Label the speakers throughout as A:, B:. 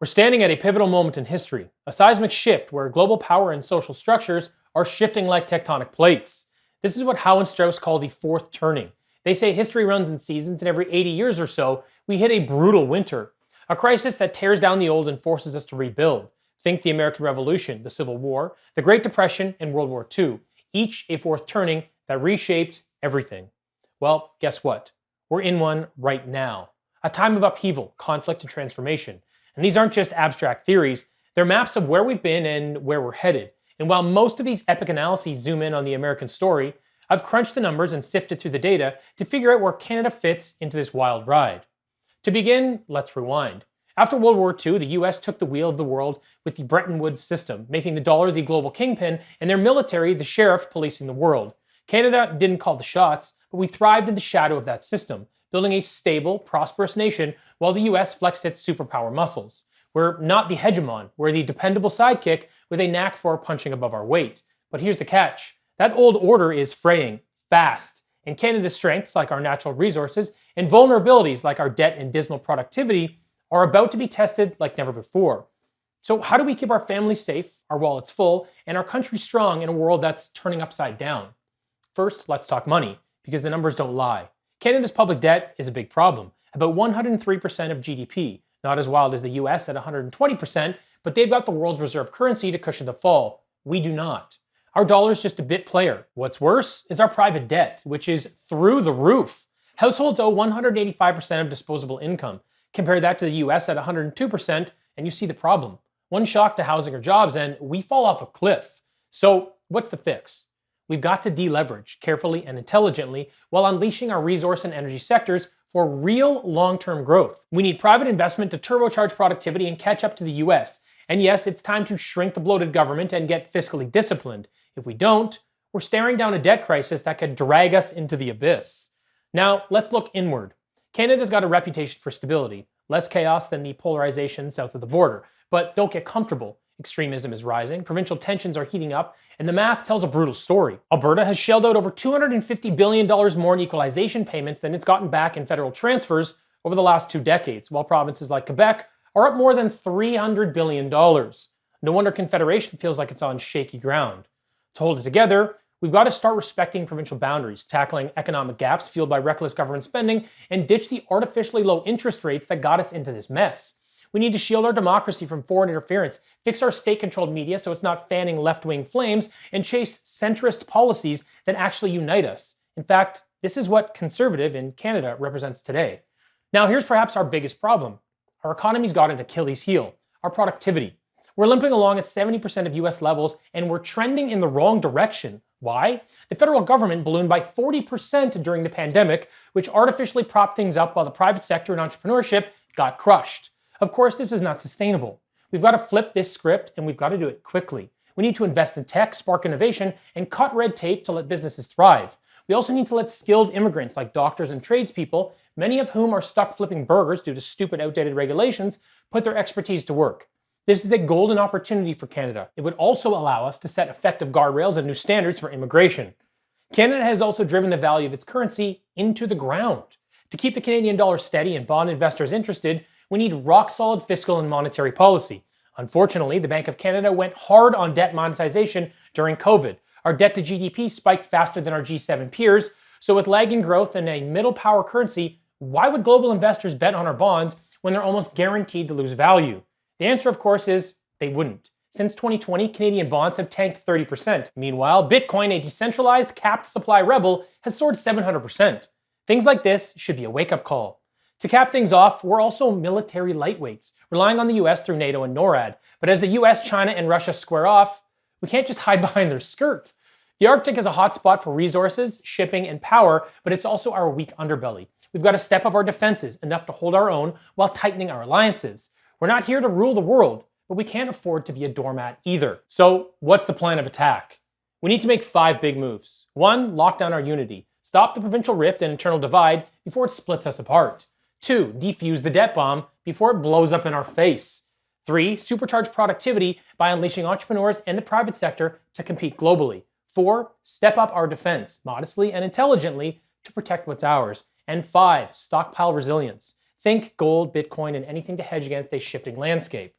A: We're standing at a pivotal moment in history, a seismic shift where global power and social structures are shifting like tectonic plates. This is what Howe and Strauss call the fourth turning. They say history runs in seasons, and every 80 years or so, we hit a brutal winter, a crisis that tears down the old and forces us to rebuild. Think the American Revolution, the Civil War, the Great Depression, and World War II, each a fourth turning that reshaped everything. Well, guess what? We're in one right now. A time of upheaval, conflict, and transformation. And these aren't just abstract theories, they're maps of where we've been and where we're headed. And while most of these epic analyses zoom in on the American story, I've crunched the numbers and sifted through the data to figure out where Canada fits into this wild ride. To begin, let's rewind. After World War II, the US took the wheel of the world with the Bretton Woods system, making the dollar the global kingpin and their military the sheriff policing the world. Canada didn't call the shots, but we thrived in the shadow of that system, building a stable, prosperous nation while the US flexed its superpower muscles. We're not the hegemon, we're the dependable sidekick with a knack for punching above our weight. But here's the catch. That old order is fraying fast, and Canada's strengths, like our natural resources, and vulnerabilities, like our debt and dismal productivity, are about to be tested like never before. So how do we keep our families safe, our wallets full, and our country strong in a world that's turning upside down? First, let's talk money, because the numbers don't lie. Canada's public debt is a big problem, about 103% of GDP, not as wild as the US at 120%, but they've got the world's reserve currency to cushion the fall. We do not. Our dollar's just a bit player. What's worse is our private debt, which is through the roof. Households owe 185% of disposable income. Compare that to the US at 102%, and you see the problem. One shock to housing or jobs, and we fall off a cliff. So what's the fix? We've got to deleverage carefully and intelligently while unleashing our resource and energy sectors for real long-term growth. We need private investment to turbocharge productivity and catch up to the US. And yes, it's time to shrink the bloated government and get fiscally disciplined. If we don't, we're staring down a debt crisis that could drag us into the abyss. Now, let's look inward. Canada's got a reputation for stability, less chaos than the polarization south of the border. But don't get comfortable. Extremism is rising, provincial tensions are heating up, and the math tells a brutal story. Alberta has shelled out over $250 billion more in equalization payments than it's gotten back in federal transfers over the last 2 decades, while provinces like Quebec are up more than $300 billion. No wonder Confederation feels like it's on shaky ground. To hold it together, we've got to start respecting provincial boundaries, tackling economic gaps fueled by reckless government spending, and ditch the artificially low interest rates that got us into this mess. We need to shield our democracy from foreign interference, fix our state-controlled media so it's not fanning left-wing flames, and chase centrist policies that actually unite us. In fact, this is what conservative in Canada represents today. Now, here's perhaps our biggest problem. Our economy's got an Achilles heel, our productivity. We're limping along at 70% of US levels, and we're trending in the wrong direction. Why? The federal government ballooned by 40% during the pandemic, which artificially propped things up while the private sector and entrepreneurship got crushed. Of course, this is not sustainable. We've got to flip this script, and we've got to do it quickly. We need to invest in tech, spark innovation, and cut red tape to let businesses thrive. We also need to let skilled immigrants like doctors and tradespeople, many of whom are stuck flipping burgers due to stupid, outdated regulations, put their expertise to work. This is a golden opportunity for Canada. It would also allow us to set effective guardrails and new standards for immigration. Canada has also driven the value of its currency into the ground. To keep the Canadian dollar steady and bond investors interested, we need rock-solid fiscal and monetary policy. Unfortunately, the Bank of Canada went hard on debt monetization during COVID. Our debt to GDP spiked faster than our G7 peers, so with lagging growth and a middle power currency, why would global investors bet on our bonds when they're almost guaranteed to lose value? The answer, of course, is they wouldn't. Since 2020, Canadian bonds have tanked 30%. Meanwhile, Bitcoin, a decentralized capped supply rebel, has soared 700%. Things like this should be a wake-up call. To cap things off, we're also military lightweights, relying on the US through NATO and NORAD. But as the US, China, and Russia square off, we can't just hide behind their skirt. The Arctic is a hotspot for resources, shipping, and power, but it's also our weak underbelly. We've got to step up our defenses enough to hold our own while tightening our alliances. We're not here to rule the world, but we can't afford to be a doormat either. So what's the plan of attack? We need to make 5 big moves. 1, lock down our unity. Stop the provincial rift and internal divide before it splits us apart. 2, defuse the debt bomb before it blows up in our face. 3, supercharge productivity by unleashing entrepreneurs and the private sector to compete globally. 4, step up our defense, modestly and intelligently, to protect what's ours. And 5, stockpile resilience. Think gold, Bitcoin, and anything to hedge against a shifting landscape.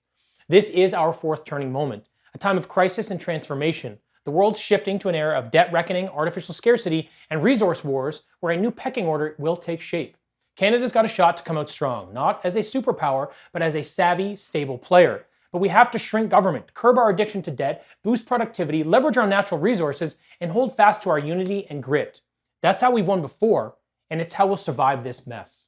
A: This is our fourth turning moment, a time of crisis and transformation. The world's shifting to an era of debt reckoning, artificial scarcity, and resource wars where a new pecking order will take shape. Canada's got a shot to come out strong, not as a superpower, but as a savvy, stable player. But we have to shrink government, curb our addiction to debt, boost productivity, leverage our natural resources, and hold fast to our unity and grit. That's how we've won before, and it's how we'll survive this mess.